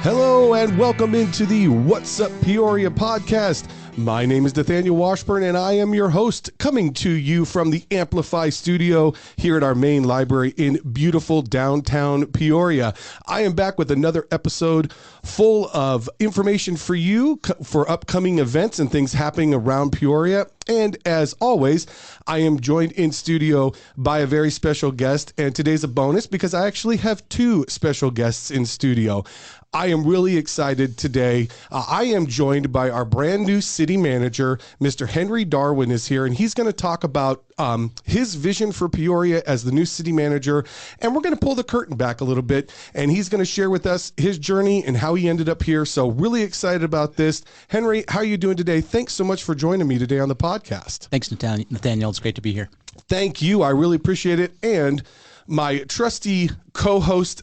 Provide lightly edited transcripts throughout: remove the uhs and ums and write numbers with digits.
Hello and welcome into the What's Up Peoria podcast. My name is Nathaniel Washburn and I am your host, coming to you from the Amplify studio here at our main library in beautiful downtown Peoria. I am back with another episode full of information for you for upcoming events and things happening around Peoria. And as always, I am joined in studio by a very special guest, and today's a bonus because I actually have two special guests in studio. I am really excited today. I am joined by our brand new city manager, Mr. Henry Darwin is here, and he's going to talk about his vision for Peoria as the new city manager. And we're going to pull the curtain back a little bit, and he's going to share with us his journey and how he ended up here. So really excited about this. Henry, how are you doing today? Thanks so much for joining me today on the podcast. Thanks, Nathaniel. It's great to be here. Thank you. I really appreciate it. And my trusty co-host,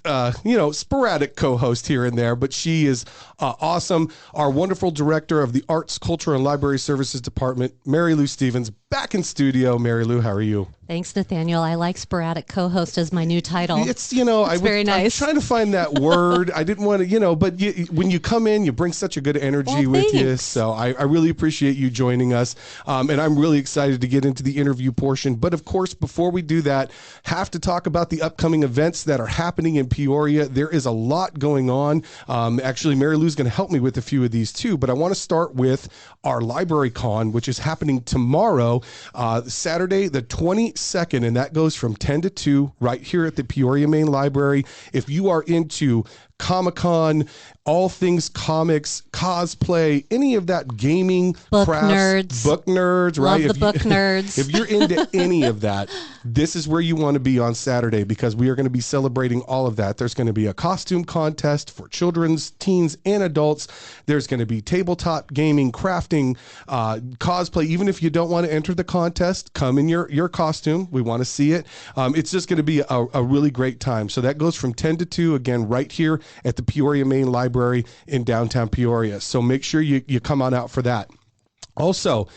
sporadic co-host here and there, but she is awesome. Our wonderful director of the Arts, Culture, and Library Services Department, Mary Lou Stevens, back in studio. Mary Lou, how are you? Thanks, Nathaniel. I like sporadic co-host as my new title. It's very nice. I'm trying to find that word. I didn't want to, but when you come in, you bring such a good energy with you. So I really appreciate you joining us. And I'm really excited to get into the interview portion. But of course, before we do that, have to talk about the upcoming events that are happening in Peoria. There is a lot going on. Actually, Mary Lou's going to help me with a few of these too, but I want to start with our Library Con, which is happening tomorrow, Saturday, the 22nd, and that goes from 10 to 2 right here at the Peoria Main Library. If you are into Comic-Con, all things comics, cosplay, any of that, gaming, book crafts, nerds, right? Love the book nerds. If you're into any of that, this is where you want to be on Saturday, because we are going to be celebrating all of that. There's going to be a costume contest for children's, teens, and adults. There's going to be tabletop gaming, crafting, cosplay. Even if you don't want to enter the contest, come in your costume. We want to see it. It's just going to be a really great time. So that goes from 10 to 2, again, right here at the Peoria Main Library in downtown Peoria. So make sure you come on out for that. Also,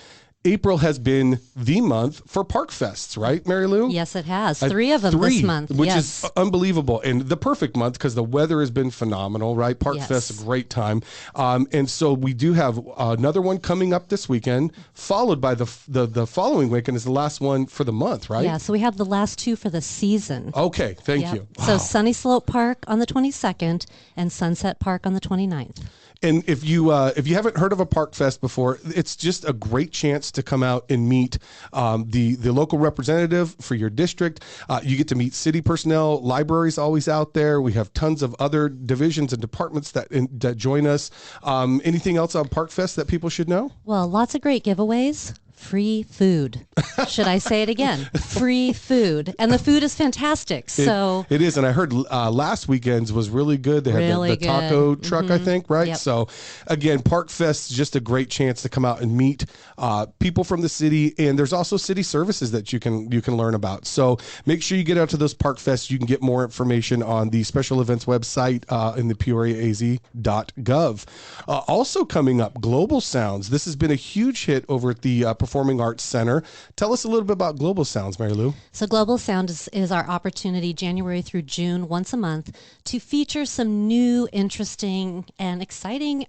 April has been the month for Park Fests, right, Mary Lou? Yes, it has. 3 of them this month. Which is unbelievable. And the perfect month because the weather has been phenomenal, right? Park Fest is a great time. And so we do have another one coming up this weekend, followed by the following weekend is the last one for the month, right? Yeah, so we have the last 2 for the season. Okay, thank you. Wow. So Sunny Slope Park on the 22nd and Sunset Park on the 29th. And if you haven't heard of a Park Fest before, it's just a great chance to come out and meet the local representative for your district. You get to meet city personnel. Libraries always out there. We have tons of other divisions and departments that join us. Anything else on Park Fest that people should know? Well, lots of great giveaways. Free food. Should I say it again? Free food. And the food is fantastic. It is. And I heard last weekend's was really good. They had the taco truck, I think, right? Yep. So again, Park Fest is just a great chance to come out and meet people from the city. And there's also city services that you can learn about. So make sure you get out to those Park Fests. You can get more information on the special events website in the peoriaaz.gov. Also coming up, Global Sounds. This has been a huge hit over at the Performing Arts Center. Tell us a little bit about Global Sounds, Mary Lou. So Global Sound is our opportunity January through June, once a month, to feature some new, interesting, and exciting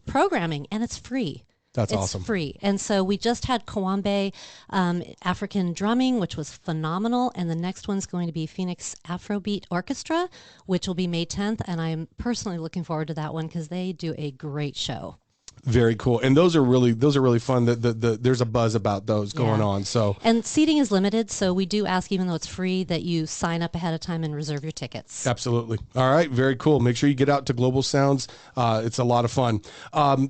programming, and it's free. It's awesome. It's free. And so we just had Kawambe African drumming, which was phenomenal. And the next one's going to be Phoenix Afrobeat Orchestra, which will be May 10th. And I'm personally looking forward to that one because they do a great show. Very cool. And those are really fun. There's a buzz about those going on. So, and seating is limited, so we do ask, even though it's free, that you sign up ahead of time and reserve your tickets. Absolutely. All right. Very cool. Make sure you get out to Global Sounds. It's a lot of fun.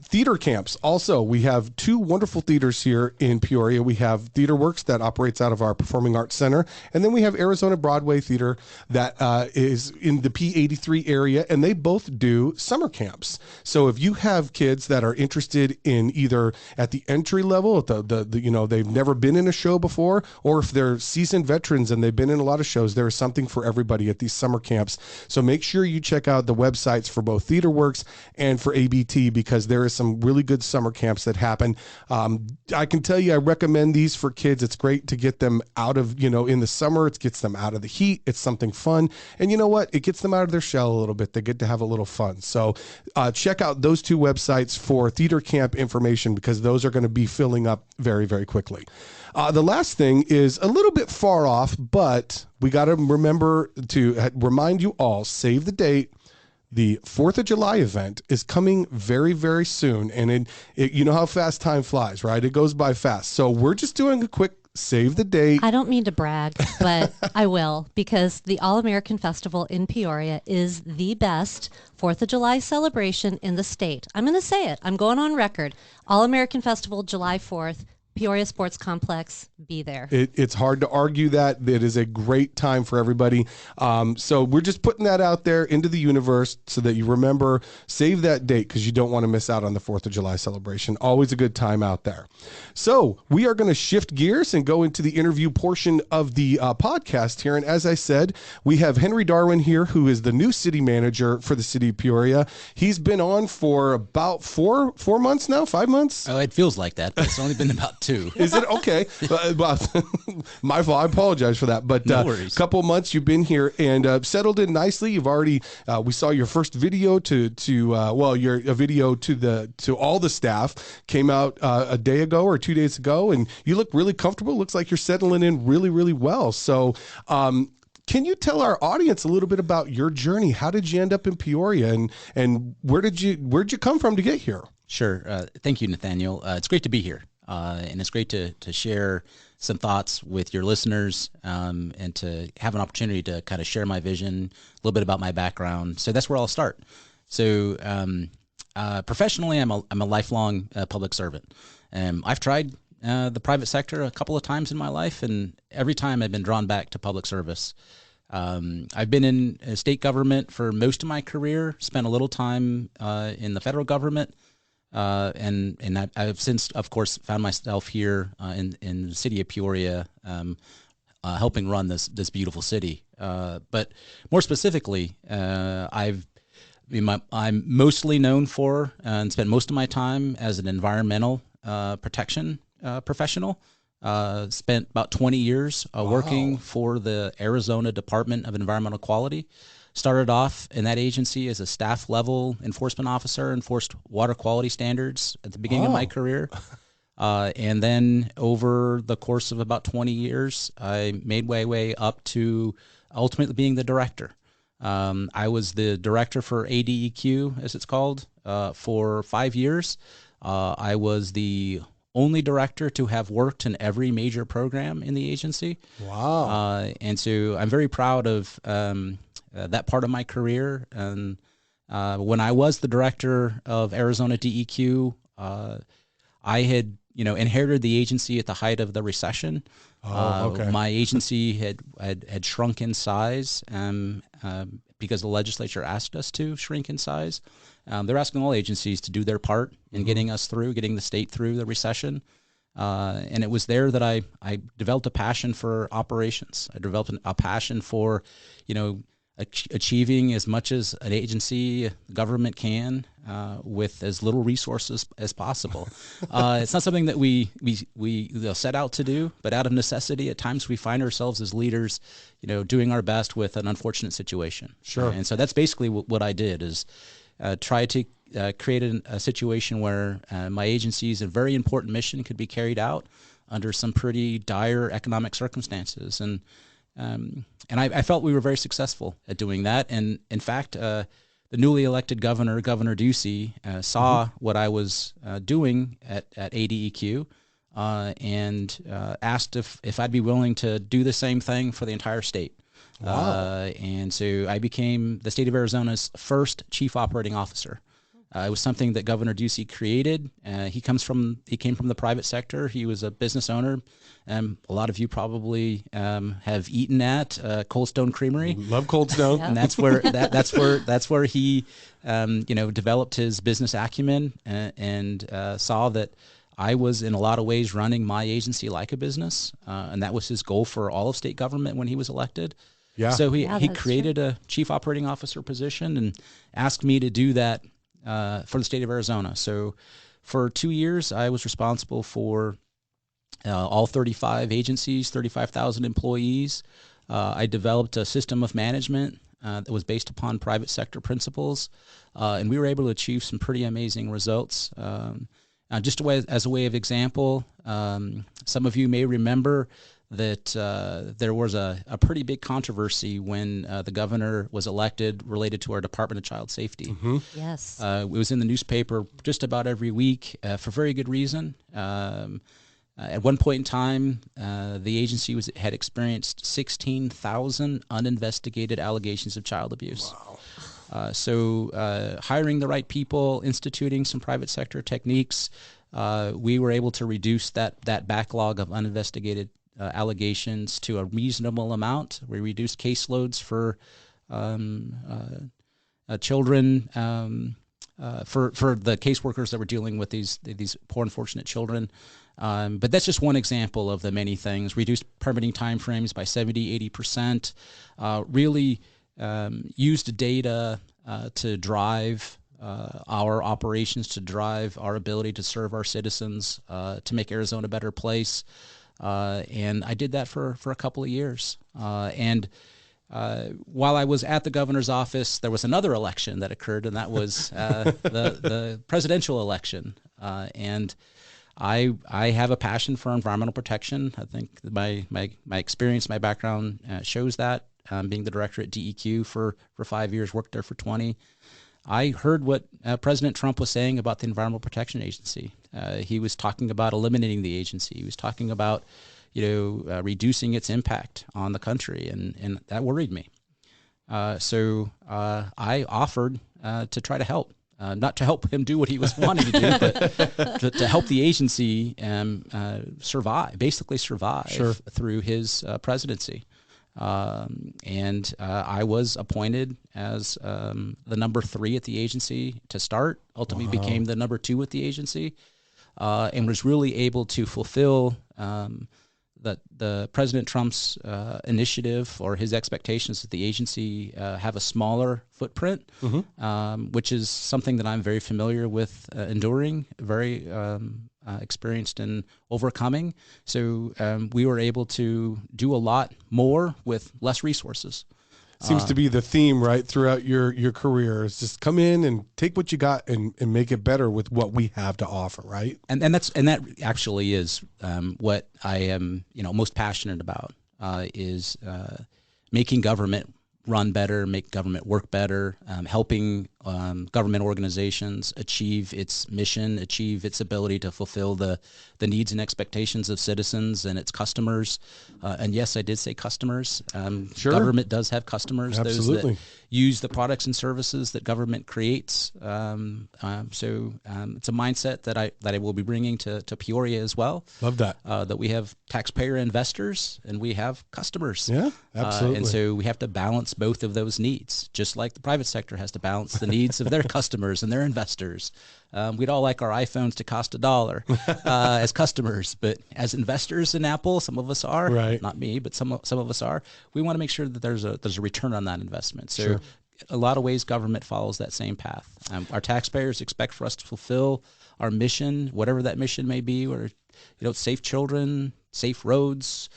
Theater camps. Also, we have 2 wonderful theaters here in Peoria. We have Theater Works that operates out of our Performing Arts Center, and then we have Arizona Broadway Theater that is in the P83 area, and they both do summer camps. So if you have kids that are interested in either at the entry level, at the they've never been in a show before, or if they're seasoned veterans and they've been in a lot of shows, there is something for everybody at these summer camps. So make sure you check out the websites for both TheaterWorks and for ABT, because there is some really good summer camps that happen. I can tell you, I recommend these for kids. It's great to get them out of, in the summer, it gets them out of the heat. It's something fun. And you know what? It gets them out of their shell a little bit. They get to have a little fun. So check out those two websites for theater camp information, because those are going to be filling up very, very quickly. The last thing is a little bit far off, but we got to remember to remind you all, save the date. The 4th of July event is coming very, very soon. And you know how fast time flies, right? It goes by fast. So we're just doing a quick save the date. I don't mean to brag, but I will, because the All-American Festival in Peoria is the best 4th of July celebration in the state. I'm going to say it. I'm going on record. All-American Festival, July 4th. Peoria Sports Complex, be there. It's hard to argue that. It is a great time for everybody. So we're just putting that out there into the universe so that you remember, save that date, because you don't want to miss out on the 4th of July celebration. Always a good time out there. So we are going to shift gears and go into the interview portion of the podcast here. And as I said, we have Henry Darwin here, who is the new city manager for the city of Peoria. He's been on for about four months now, 5 months? Oh, it feels like that, but it's only been about 2. Is it? Okay. My fault. I apologize for that. But No worries. Couple months you've been here and settled in nicely. You've already, we saw your first video a video to all the staff came out a day ago or 2 days ago, and you look really comfortable. Looks like you're settling in really, really well. So, can you tell our audience a little bit about your journey? How did you end up in Peoria, and where'd you come from to get here? Sure. Thank you, Nathaniel. It's great to be here. And it's great to share some thoughts with your listeners and to have an opportunity to kind of share my vision, a little bit about my background. So that's where I'll start. So professionally, I'm a lifelong public servant. I've tried the private sector a couple of times in my life, and every time I've been drawn back to public service. I've been in state government for most of my career, spent a little time in the federal government. And I've since, of course, found myself here in the city of Peoria, helping run this beautiful city. But more specifically, I'm mostly known for and spent most of my time as an environmental protection professional. Spent about 20 years working for the Arizona Department of Environmental Quality. Started off in that agency as a staff level enforcement officer, enforced water quality standards at the beginning of my career. And then over the course of about 20 years, I made my way up to ultimately being the director. I was the director for ADEQ, as it's called, for 5 years. I was the only director to have worked in every major program in the agency. Wow. And so I'm very proud of that part of my career. And when I was the director of Arizona DEQ, I had inherited the agency at the height of the recession. Okay. My agency had shrunk in size because the legislature asked us to shrink in size. They're asking all agencies to do their part in getting the state through the recession. And it was there that I developed a passion for operations. I developed a passion for, achieving as much as an agency, government can, with as little resources as possible. It's not something that we set out to do, but out of necessity, at times we find ourselves as leaders, doing our best with an unfortunate situation. Sure. And so that's basically what I did is try to create a situation where my agency's a very important mission could be carried out under some pretty dire economic circumstances. And I felt we were very successful at doing that. And in fact, the newly elected Governor Ducey, saw what I was doing at ADEQ and asked if I'd be willing to do the same thing for the entire state. Wow. And so I became the state of Arizona's first chief operating officer. It was something that Governor Ducey created. He came from the private sector. He was a business owner. A lot of you probably have eaten at Cold Stone Creamery. Love Cold Stone, and that's where he developed his business acumen and saw that I was in a lot of ways running my agency like a business, and that was his goal for all of state government when he was elected. Yeah. So he created a chief operating officer position and asked me to do that for the state of Arizona. So for 2 years, I was responsible for all 35 agencies, 35,000 employees. I developed a system of management that was based upon private sector principles, and we were able to achieve some pretty amazing results. Just as a way of example, some of you may remember that there was a pretty big controversy when the governor was elected related to our Department of Child Safety. Mm-hmm. Yes. It was in the newspaper just about every week for very good reason. At one point in time, the agency had experienced 16,000 uninvestigated allegations of child abuse. Wow. So hiring the right people, instituting some private sector techniques, we were able to reduce that backlog of uninvestigated allegations to a reasonable amount. We reduced caseloads for children, for the caseworkers that were dealing with these poor, unfortunate children. But that's just one example of the many things. Reduced permitting timeframes by 70-80%. Really used data to drive our operations, to drive our ability to serve our citizens, to make Arizona a better place. And I did that for a couple of years. And while I was at the governor's office, there was another election that occurred, and that was the presidential election. And I have a passion for environmental protection. I think my experience, my background shows that. Being the director at DEQ for 5 years, worked there for 20. I heard what President Trump was saying about the Environmental Protection Agency. He was talking about eliminating the agency. He was talking about, reducing its impact on the country, and that worried me. So I offered to try to help. Not to help him do what he was wanting to do, but to help the agency survive Sure. through his presidency. And I was appointed as the number 3 at the agency to start, ultimately became the number 2 at the agency, and was really able to fulfill the President Trump's initiative or his expectations that the agency have a smaller footprint, which is something that I'm very familiar with enduring, very experienced in overcoming. So we were able to do a lot more with less resources. Seems to be the theme, right, throughout your career. Is just come in and take what you got and make it better with what we have to offer, right? And that actually is what I am, most passionate about, is making government run better, make government work better, helping government organizations achieve its mission, achieve its ability to fulfill the needs and expectations of citizens and its customers. And yes, I did say customers. Sure. Government does have customers, Absolutely. those that use the products and services that government creates. So it's a mindset that I will be bringing to Peoria as well. Love that. That we have taxpayer investors and we have customers. Yeah, absolutely. And so we have to balance both of those needs, just like the private sector has to balance the needs of their customers and their investors. We'd all like our iPhones to cost $1 as customers, but as investors in Apple, some of us are, Right. not me, but some of us are. We want to make sure that there's a return on that investment. So Sure. a lot of ways government follows that same path. Our taxpayers expect for us to fulfill our mission, whatever that mission may be, or safe children, safe roads,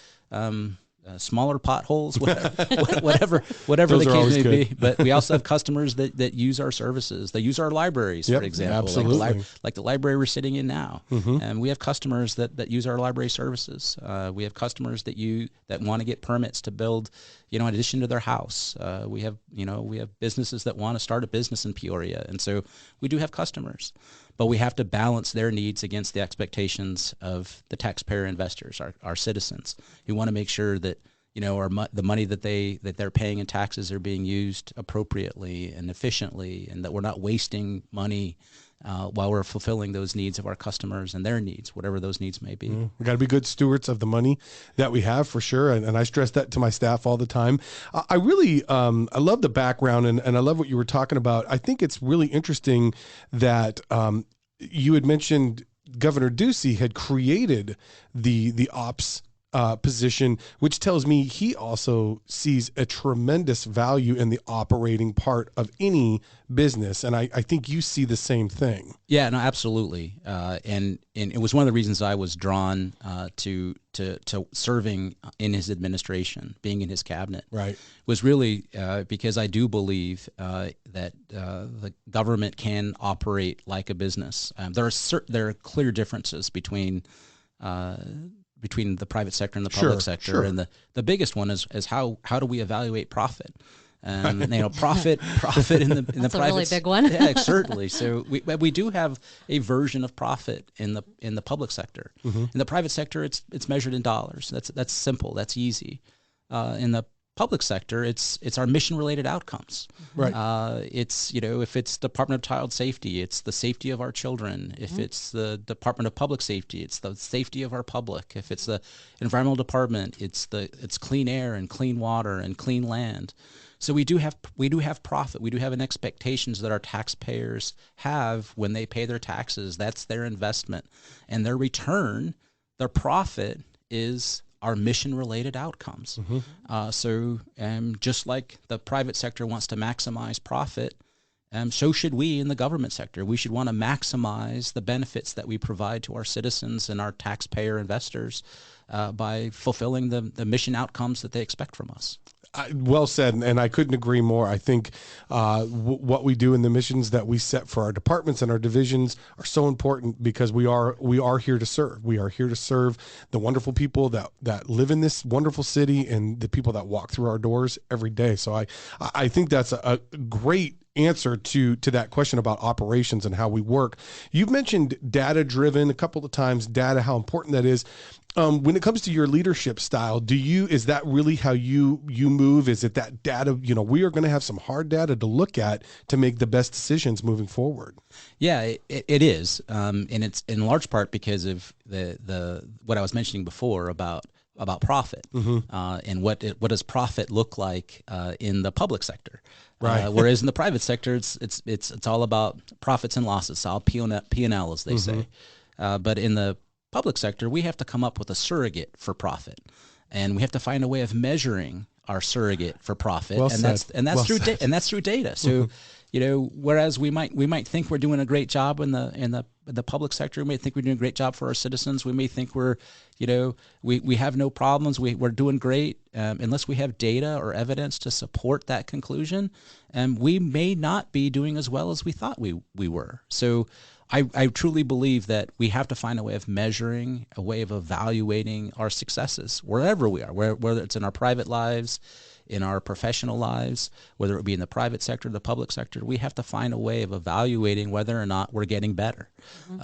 smaller potholes, whatever Those the are case always may good. be. But we also have customers that use our services. They use our libraries, Yep, for example, absolutely. like the library we're sitting in now. Mm-hmm. And we have customers that use our library services. We have customers that want to get permits to build, in addition to their house. We have businesses that want to start a business in Peoria, and so we do have customers. But we have to balance their needs against the expectations of the taxpayer investors, our citizens, who want to make sure that the money that they're paying in taxes are being used appropriately and efficiently, and that we're not wasting money while we're fulfilling those needs of our customers and their needs, whatever those needs may be. We got to be good stewards of the money that we have, for sure. And I stress that to my staff all the time. I really, I love the background, and I love what you were talking about. I think it's really interesting that you had mentioned Governor Ducey had created the ops position, which tells me he also sees a tremendous value in the operating part of any business. And I think you see the same thing. Yeah, no, absolutely. And it was one of the reasons I was drawn to serving in his administration, being in his cabinet. Right. Was really because I do believe that the government can operate like a business. There are clear differences between the private sector and the public sector. Sure. And the biggest one is how do we evaluate profit? Profit in the That's private. a really big one. Yeah, certainly. So we do have a version of profit in the public sector. In the private sector, it's measured in dollars. That's simple. That's easy. In the public sector, it's our mission related outcomes. Right. It's, if it's Department of Child Safety, it's the safety of our children. If it's the Department of Public Safety, it's the safety of our public. If it's the environmental department, it's clean air and clean water and clean land. So we do have profit. We do have an expectations that our taxpayers have when they pay their taxes. That's their investment, and their return, their profit is our mission-related outcomes. So just like the private sector wants to maximize profit, so should we in the government sector. We should want to maximize the benefits that we provide to our citizens and our taxpayer investors by fulfilling the mission outcomes that they expect from us. Well said, and I couldn't agree more. I think what we do in the missions that we set for our departments and our divisions are so important because we are here to serve. We are here to serve the wonderful people that live in this wonderful city and the people that walk through our doors every day. So I think that's a great answer to that question about operations and how we work. You've mentioned data driven a couple of times, how important that is. When it comes to your leadership style, is that really how you move? Is it that data, we are going to have some hard data to look at to make the best decisions moving forward? Yeah, it is. And it's in large part because of the what I was mentioning before about profit and what does profit look like in the public sector. Right. Whereas in the private sector, it's all about profits and losses. It's all P&L, as they say. But in the public sector, we have to come up with a surrogate for profit, and we have to find a way of measuring our surrogate for profit, that's through data. So, whereas we might think we're doing a great job in the public sector, we may think we're doing a great job for our citizens. We may think we have no problems. We're doing great, unless we have data or evidence to support that conclusion, and we may not be doing as well as we thought we were. So I truly believe that we have to find a way of measuring, a way of evaluating our successes wherever we are, whether it's in our private lives, in our professional lives, whether it be in the private sector, the public sector. We have to find a way of evaluating whether or not we're getting better,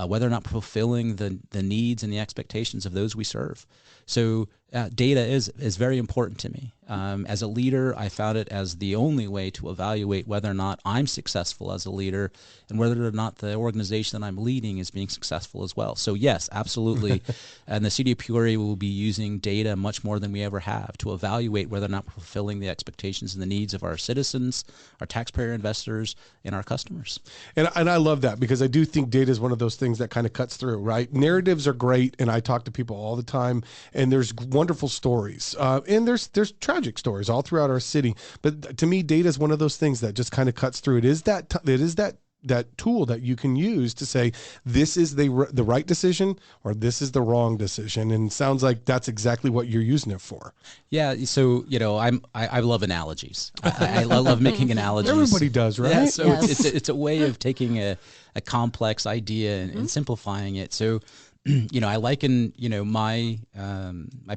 whether or not fulfilling the needs and the expectations of those we serve. So data is very important to me. As a leader, I found it as the only way to evaluate whether or not I'm successful as a leader and whether or not the organization that I'm leading is being successful as well. So yes, absolutely. And the City of Peoria will be using data much more than we ever have to evaluate whether or not we're fulfilling the expectations and the needs of our citizens, our taxpayer investors, and our customers. And I love that because I do think data is one of those things that kind of cuts through, right? Narratives are great, and I talk to people all the time, and there's wonderful stories, and there's tragic stories all throughout our city. But to me, data is one of those things that just kind of cuts through. It is that tool that you can use to say this is the right decision or this is the wrong decision, and it sounds like that's exactly what you're using it for. Yeah, so I love analogies. I love making analogies. Everybody does, right? Yeah, so yes. it's a way of taking a complex idea and simplifying it. So I liken my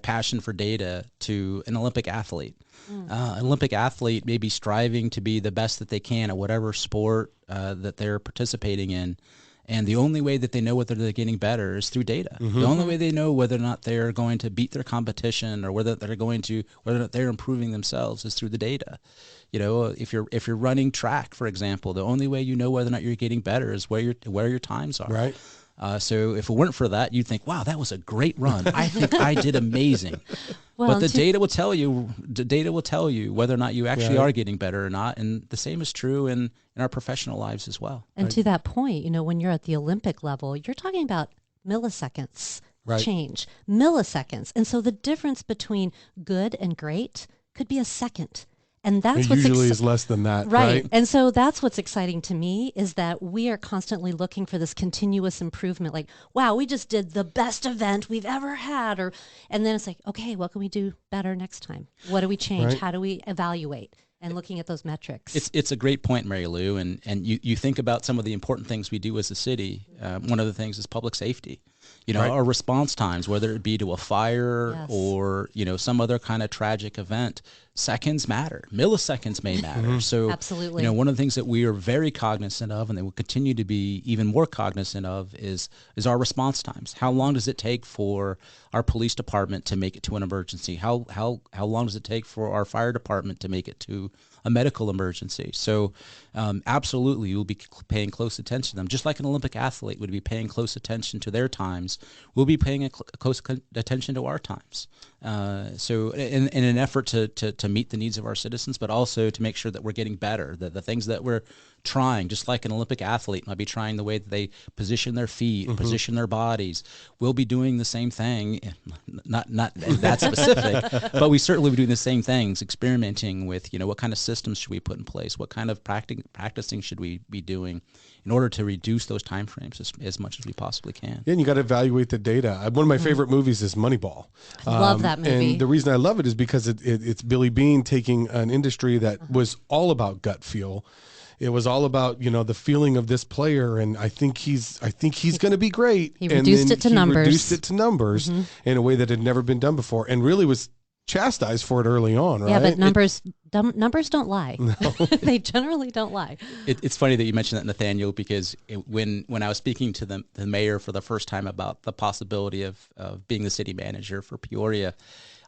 passion for data to an Olympic athlete. An Olympic athlete may be striving to be the best that they can at whatever sport that they're participating in, And the only way that they know whether they're getting better is through data. The only way they know whether or not they're going to beat their competition or whether or not they're improving themselves is through the data. You know, if you're running track, for example, the only way you know whether or not you're getting better is where your times are. Right. So if it weren't for that, you'd think, wow, that was a great run. I think I did amazing. Well, but the data will tell you. The data will tell you whether or not you actually are getting better or not. And the same is true in our professional lives as well. And to that point, you know, when you're at the Olympic level, you're talking about milliseconds change, milliseconds. And so the difference between good and great could be a second. And that's it usually is less than that, right? And so that's what's exciting to me is that we are constantly looking for this continuous improvement. Like, wow, we just did the best event we've ever had, and then it's like, okay, what can we do better next time? What do we change? Right. How do we evaluate? And looking at those metrics. It's a great point, Mary Lou, and you think about some of the important things we do as a city. One of the things is public safety. You know, our response times, whether it be to a fire or, you know, some other kind of tragic event, seconds matter. Milliseconds may matter. So, absolutely, you know, one of the things that we are very cognizant of, and they will continue to be even more cognizant of, is our response times. How long does it take for our police department to make it to an emergency? How long does it take for our fire department to make it to a medical emergency? So absolutely, you'll be paying close attention to them. Just like an Olympic athlete would be paying close attention to their times, we'll be paying close attention to our times. So in an effort to meet the needs of our citizens, but also to make sure that we're getting better, that the things that we're trying, just like an Olympic athlete might be trying the way that they position their feet, position their bodies, we'll be doing the same thing, not that specific, but we certainly be doing the same things, experimenting with, you know, what kind of systems should we put in place, what kind of practicing should we be doing in order to reduce those time frames as much as we possibly can. Yeah, and you got to evaluate the data. One of my favorite movies is Moneyball. Love that movie. And the reason I love it is because it's Billy Beane taking an industry that was all about gut feel. It was all about, you know, the feeling of this player, and I think he's going to be great. He reduced it to numbers. Reduced it to numbers in a way that had never been done before, and really was chastised for it early on, right? Yeah, but numbers don't lie. No. They generally don't lie. It's funny that you mentioned that, Nathaniel, because when I was speaking to the mayor for the first time about the possibility of being the city manager for Peoria,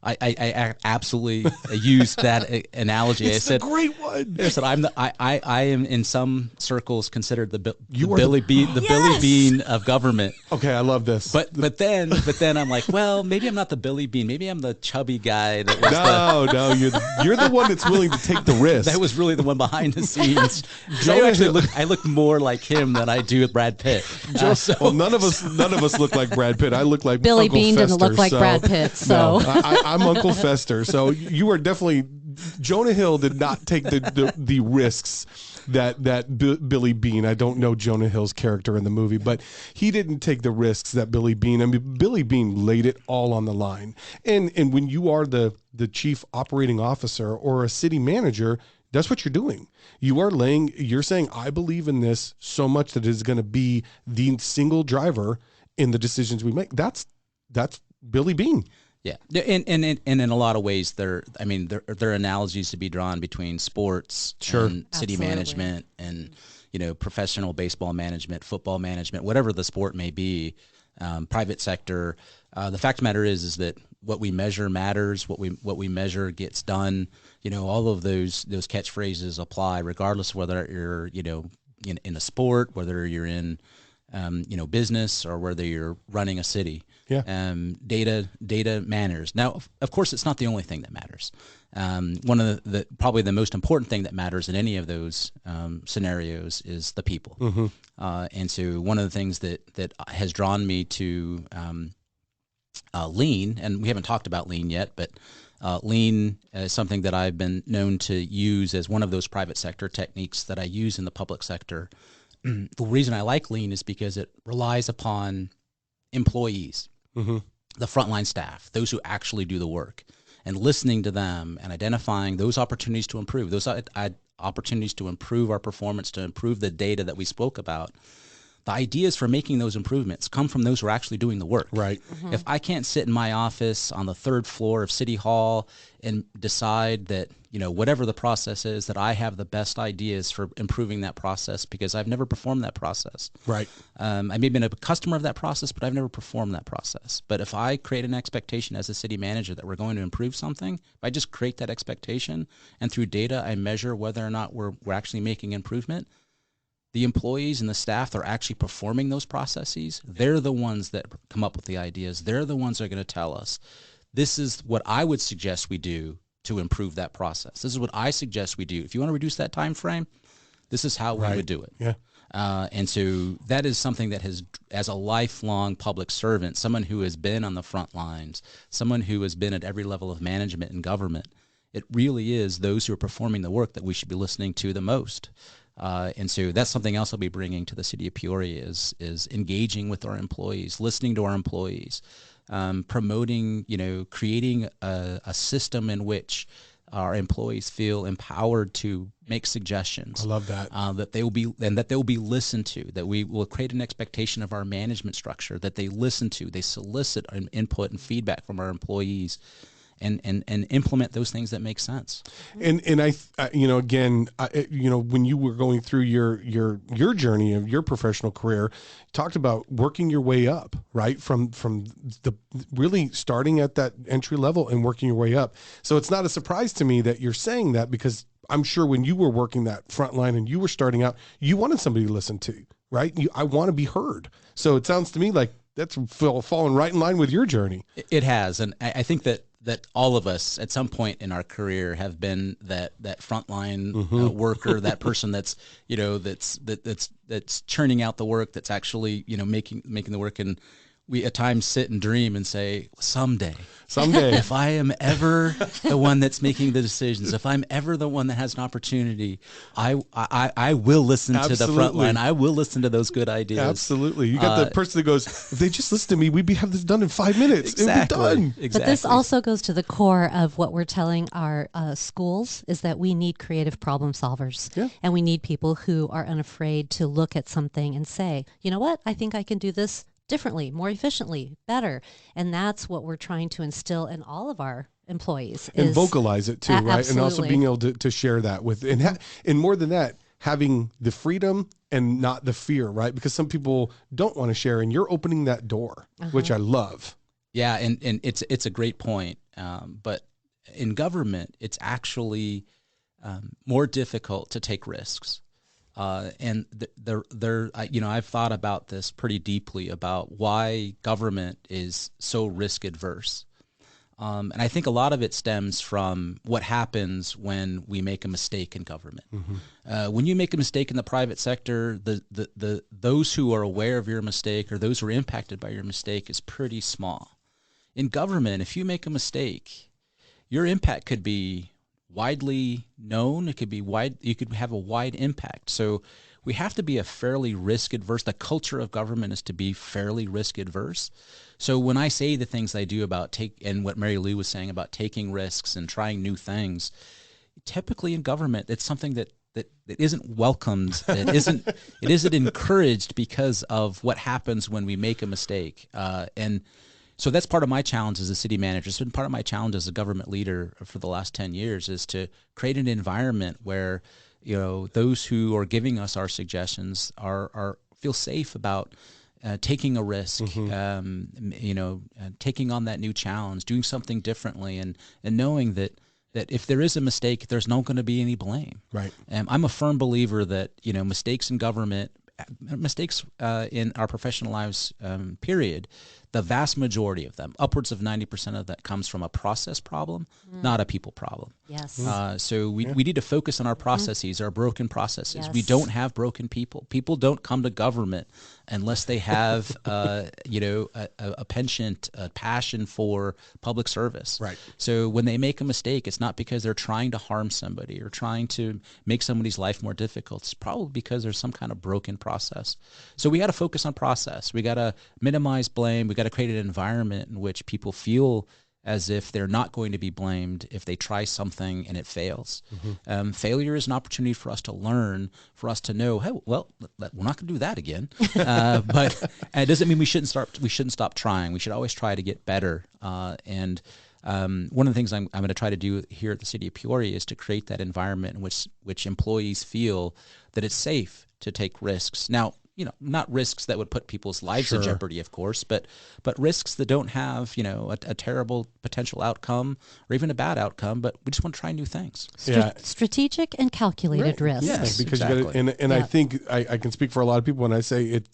I absolutely used that analogy. It's I said, a great one. I said, I am in some circles considered the Billy Beane of government. Okay, I love this. But then I'm like, well, maybe I'm not the Billy Beane. Maybe I'm the chubby guy that was No, you're the one that's willing to take the risk. That was really the one behind the scenes. I look more like him than I do with Brad Pitt. Well, none of us look like Brad Pitt. I look like Billy Uncle Beane Fester, didn't look like Brad Pitt. So no, I'm Uncle Fester. So you are definitely Jonah Hill did not take the risks that Billy Beane. I don't know Jonah Hill's character in the movie, but he didn't take the risks that Billy Beane. I mean, Billy Beane laid it all on the line. And when you are the chief operating officer or a city manager, that's what you're doing. You're saying, I believe in this so much that it is going to be the single driver in the decisions we make. That's Billy Beane. Yeah, and in a lot of ways, there are analogies to be drawn between sports and city management and, you know, professional baseball management, football management, whatever the sport may be, private sector. The fact of the matter is that what we measure matters. What we measure gets done. You know, all of those catchphrases apply regardless of whether you're, you know, in a sport, whether you're in you know, business, or whether you're running a city. Yeah. Data matters. Now, of course, it's not the only thing that matters. One of the probably the most important thing that matters in any of those scenarios is the people. And so one of the things that has drawn me to lean, and we haven't talked about lean yet, but lean is something that I've been known to use as one of those private sector techniques that I use in the public sector. The reason I like lean is because it relies upon employees, the frontline staff, those who actually do the work, and listening to them and identifying those opportunities to improve, opportunities to improve our performance, to improve the data that we spoke about. The ideas for making those improvements come from those who are actually doing the work. Right. If I can't sit in my office on the third floor of City Hall and decide that, whatever the process is, that I have the best ideas for improving that process because I've never performed that process. Right. I may have been a customer of that process, but I've never performed that process. But if I create an expectation as a city manager that we're going to improve something, if I just create that expectation and through data I measure whether or not we're actually making improvement, the employees and the staff that are actually performing those processes, they're the ones that come up with the ideas. They're the ones that are going to tell us, this is what I would suggest we do to improve that process. This is what I suggest we do. If you want to reduce that time frame, this is how we would do it. Yeah. And so that is something that has, as a lifelong public servant, someone who has been on the front lines, someone who has been at every level of management and government, it really is those who are performing the work that we should be listening to the most. And so that's something else I'll be bringing to the city of Peoria is engaging with our employees, listening to our employees, promoting, creating a system in which our employees feel empowered to make suggestions. I love that. That they will be listened to, that we will create an expectation of our management structure, that they listen to, they solicit input and feedback from our employees. And implement those things that make sense. And I again, when you were going through your journey of your professional career, you talked about working your way up, right? From the really starting at that entry level and working your way up. So it's not a surprise to me that you're saying that, because I'm sure when you were working that front line and you were starting out, you wanted somebody to listen to, right? I want to be heard. So it sounds to me like that's fallen right in line with your journey. It has. And I think that all of us at some point in our career have been that frontline worker, that person that's churning out the work, that's actually making the work. And we at times sit and dream and say, someday, if I am ever the one that's making the decisions, if I'm ever the one that has an opportunity, I will listen to the front line. I will listen to those good ideas. Absolutely. You got the person that goes, if they just listen to me, we'd have this done in 5 minutes. Exactly. It would be done. Exactly. But this also goes to the core of what we're telling our schools, is that we need creative problem solvers. Yeah. And we need people who are unafraid to look at something and say, you know what, I think I can do this differently, more efficiently, better. And that's what we're trying to instill in all of our employees. And vocalize it too, right? Absolutely. And also being able to share that with, and more than that, having the freedom and not the fear, right? Because some people don't want to share, and you're opening that door, which I love. Yeah, and it's a great point. But in government, it's actually more difficult to take risks. And I've thought about this pretty deeply about why government is so risk adverse. And I think a lot of it stems from what happens when we make a mistake in government. When you make a mistake in the private sector, those who are aware of your mistake or those who are impacted by your mistake is pretty small. In government, if you make a mistake, your impact could be widely known. It could be wide. You could have a wide impact. So we have to be a fairly risk adverse. The culture of government is to be fairly risk adverse. So when I say the things I do about and what Mary Lou was saying about taking risks and trying new things, typically in government, it's something that isn't welcomed. It isn't encouraged because of what happens when we make a mistake. And so that's part of my challenge as a city manager. It's been part of my challenge as a government leader for the last 10 years is to create an environment where, those who are giving us our suggestions feel safe about taking a risk, taking on that new challenge, doing something differently, and knowing that if there is a mistake, there's not going to be any blame. Right. I'm a firm believer that, mistakes in government, mistakes in our professional lives, period, the vast majority of them, upwards of 90% of that, comes from a process problem, not a people problem. Yes. So we need to focus on our processes, our broken processes. Yes. We don't have broken people. People don't come to government unless they have, a penchant, a passion for public service. Right. So when they make a mistake, it's not because they're trying to harm somebody or trying to make somebody's life more difficult. It's probably because there's some kind of broken process. So we got to focus on process. We got to minimize blame. We got to create an environment in which people feel as if they're not going to be blamed if they try something and it fails. Failure is an opportunity for us to learn, for us to know, hey, well, we're not going to do that again. But it doesn't mean we shouldn't stop trying. We should always try to get better. And One of the things I'm going to try to do here at the City of Peoria is to create that environment in which employees feel that it's safe to take risks. Now, not risks that would put people's lives in jeopardy, of course, but risks that don't have, a terrible potential outcome or even a bad outcome, but we just want to try new things. Strategic and calculated risks. Yes, because exactly. you gotta, I think I can speak for a lot of people when I say it.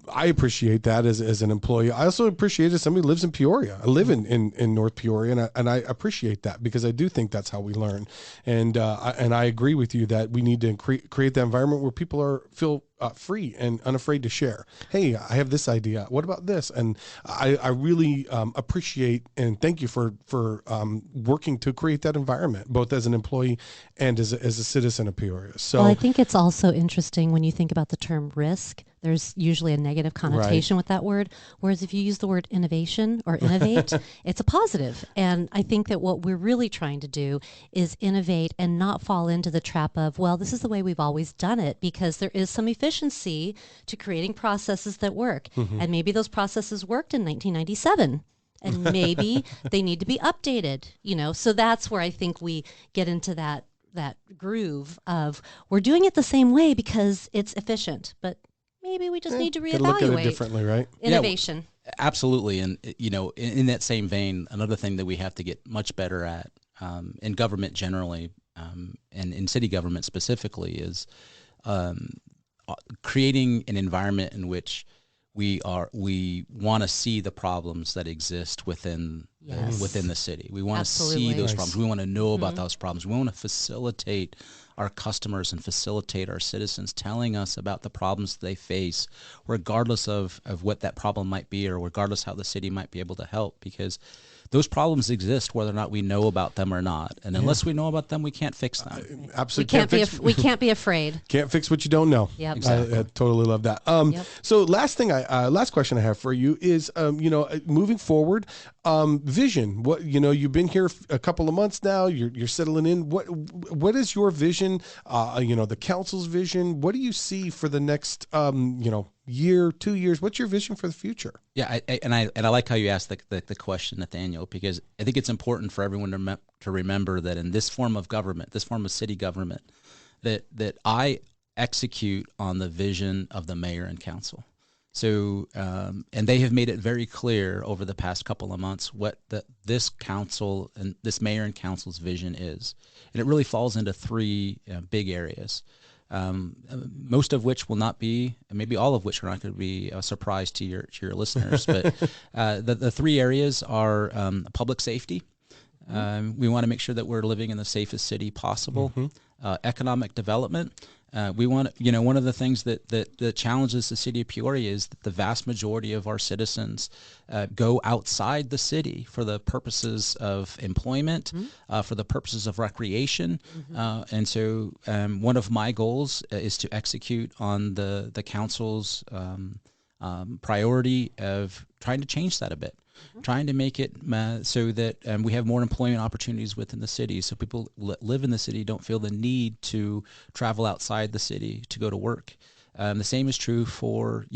I appreciate that as an employee. I also appreciate it as somebody who lives in Peoria. I live in North Peoria, and I appreciate that because I do think that's how we learn. And I agree with you that we need to create that environment where people feel free and unafraid to share. Hey, I have this idea. What about this? And I really appreciate and thank you for working to create that environment, both as an employee and as a citizen of Peoria. So I think it's also interesting when you think about the term risk. There's usually a negative connotation with that word, whereas if you use the word innovation or innovate, it's a positive. And I think that what we're really trying to do is innovate and not fall into the trap of, well, this is the way we've always done it, because there is some efficiency to creating processes that work. And maybe those processes worked in 1997. And maybe they need to be updated, So that's where I think we get into that groove of we're doing it the same way because it's efficient, but maybe we just need to reevaluate. Look at it differently, right? Innovation. Yeah, absolutely. And, in that same vein, another thing that we have to get much better at in government generally and in city government specifically is creating an environment in which we want to see the problems that exist within the city. We want to see those problems. We want to know about those problems. We want to facilitate our customers and facilitate our citizens telling us about the problems they face, regardless of what that problem might be or regardless how the city might be able to help, because those problems exist whether or not we know about them or not. And unless we know about them, we can't fix them. Absolutely. We can't be afraid. Can't fix what you don't know. Yep. Exactly. I totally love that. So last question I have for you is, moving forward, vision. What, you've been here a couple of months now, you're settling in. What is your vision? The council's vision. What do you see for the next, year, 2 years? What's your vision for the future? Yeah, I like how you asked the question, Nathaniel, because I think it's important for everyone to remember that in this form of government, this form of city government, that I execute on the vision of the mayor and council. So, and they have made it very clear over the past couple of months what this council and this mayor and council's vision is, and it really falls into three big areas. Most of which will not be, maybe all of which are not going to be a surprise to your listeners. But the three areas are public safety. We want to make sure that we're living in the safest city possible. Economic development. We want, one of the things that challenges the city of Peoria is that the vast majority of our citizens go outside the city for the purposes of employment, for the purposes of recreation. And so one of my goals is to execute on the council's priority of trying to change that a bit. Trying to make it so that we have more employment opportunities within the city, so people live in the city don't feel the need to travel outside the city to go to work. The same is true for,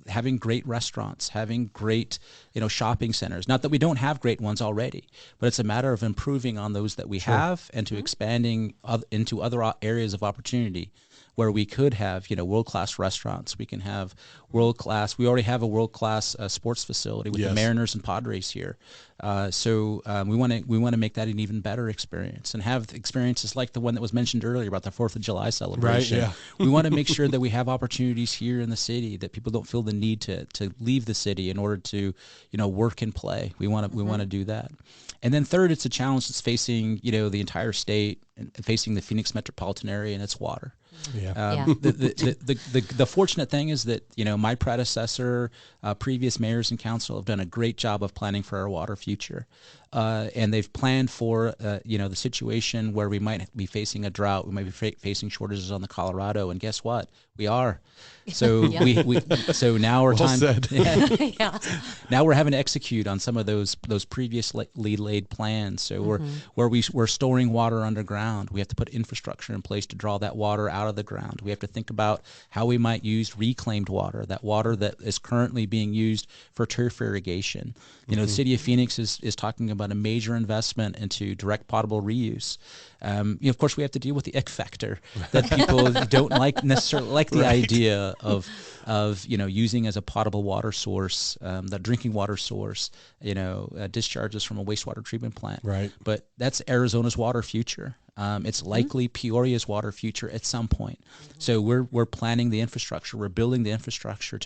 having great restaurants, having great, shopping centers. Not that we don't have great ones already, but it's a matter of improving on those that we have and to expanding into other areas of opportunity where we could have, world-class restaurants. We can have world-class. We already have a world-class sports facility with the Mariners and Padres here. So we want to make that an even better experience and have experiences like the one that was mentioned earlier about the 4th of July celebration. Right, yeah. We want to make sure that we have opportunities here in the city, that people don't feel the need to leave the city in order to, work and play. We want to do that. And then third, it's a challenge that's facing, the entire state and facing the Phoenix metropolitan area, and it's water. The fortunate thing is that my predecessor, previous mayors and council have done a great job of planning for our water future, and they've planned for the situation where we might be facing a drought, we might be facing shortages on the Colorado, and guess what? We are. So so now we're now we're having to execute on some of those previously laid plans. So we're storing water underground. We have to put infrastructure in place to draw that water out of the ground. We have to think about how we might use reclaimed water, that water that is currently being used for turf irrigation. The city of Phoenix is talking about about a major investment into direct potable reuse. Of course, we have to deal with the ick factor that people don't necessarily like the idea of using as a potable water source, the drinking water source, discharges from a wastewater treatment plant. Right. But that's Arizona's water future. It's likely Peoria's water future at some point. So we're planning the infrastructure. We're building the infrastructure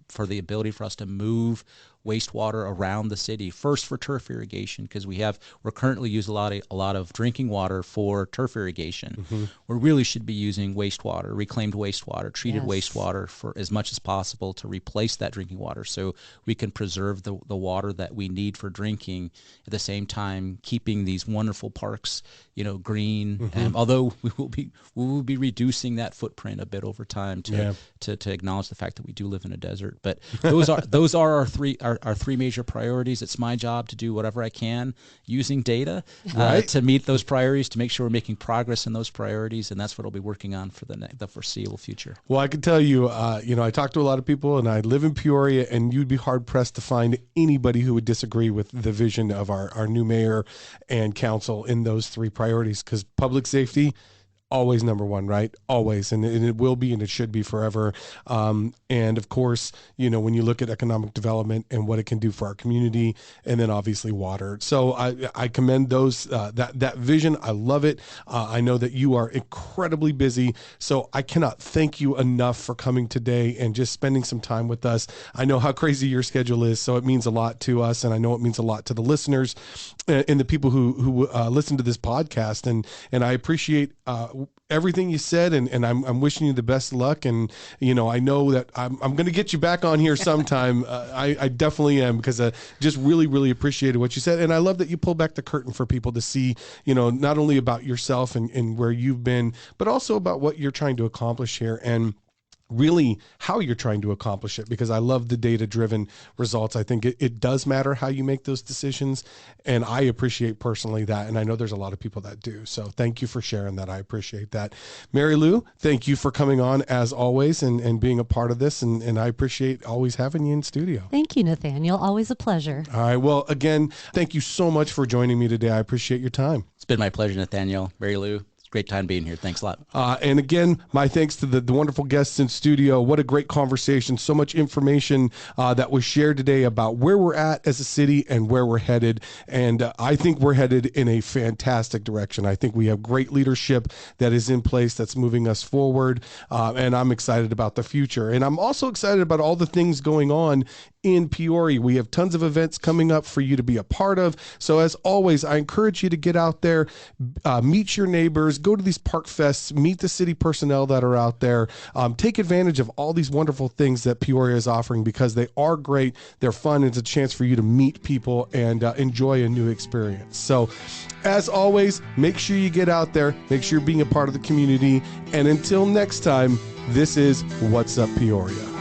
for the ability for us to move wastewater around the city. First for turf irrigation, because we're currently using a lot of drinking water for turf irrigation. We really should be using wastewater, reclaimed wastewater, treated wastewater for as much as possible to replace that drinking water, so we can preserve the water that we need for drinking, at the same time keeping these wonderful parks green. Although we will be reducing that footprint a bit over time to acknowledge the fact that we do live in a desert. But those are our three major priorities. It's my job to do whatever I can using data to meet those priorities, to make sure we're making progress in those priorities, and that's what I'll be working on for the foreseeable future. Well, I can tell you, I talk to a lot of people, and I live in Peoria, and you'd be hard pressed to find anybody who would disagree with the vision of our new mayor and council in those three priorities, because public safety, always number one, right? Always. And it will be, and it should be forever. And of course, when you look at economic development and what it can do for our community, and then obviously water. So I commend that vision. I love it. I know that you are incredibly busy, so I cannot thank you enough for coming today and just spending some time with us. I know how crazy your schedule is, so it means a lot to us, and I know it means a lot to the listeners and the people who listen to this podcast. And I appreciate everything you said, and I'm wishing you the best of luck. And I know that I'm going to get you back on here sometime. I definitely am, because I just really appreciated what you said, and I love that you pull back the curtain for people to see, not only about yourself and where you've been, but also about what you're trying to accomplish here, and really how you're trying to accomplish it, because I love the data-driven results. I think it does matter how you make those decisions, and I appreciate personally that, and I know there's a lot of people that do. So thank you for sharing that. I appreciate that. Mary Lou, thank you for coming on as always and being a part of this, and I appreciate always having you in studio. Thank you, Nathaniel. Always a pleasure. All right. Well, again, thank you so much for joining me today. I appreciate your time. It's been my pleasure, Nathaniel. Mary Lou, great time being here. Thanks a lot. And again, my thanks to the wonderful guests in studio. What a great conversation. So much information that was shared today about where we're at as a city and where we're headed. And I think we're headed in a fantastic direction. I think we have great leadership that is in place that's moving us forward. And I'm excited about the future. And I'm also excited about all the things going on in Peoria. We have tons of events coming up for you to be a part of. So as always, I encourage you to get out there, meet your neighbors, go to these park fests, meet the city personnel that are out there, take advantage of all these wonderful things that Peoria is offering, because they are great, they're fun, and it's a chance for you to meet people and enjoy a new experience. So as always, make sure you get out there, make sure you're being a part of the community, and until next time, this is What's Up Peoria.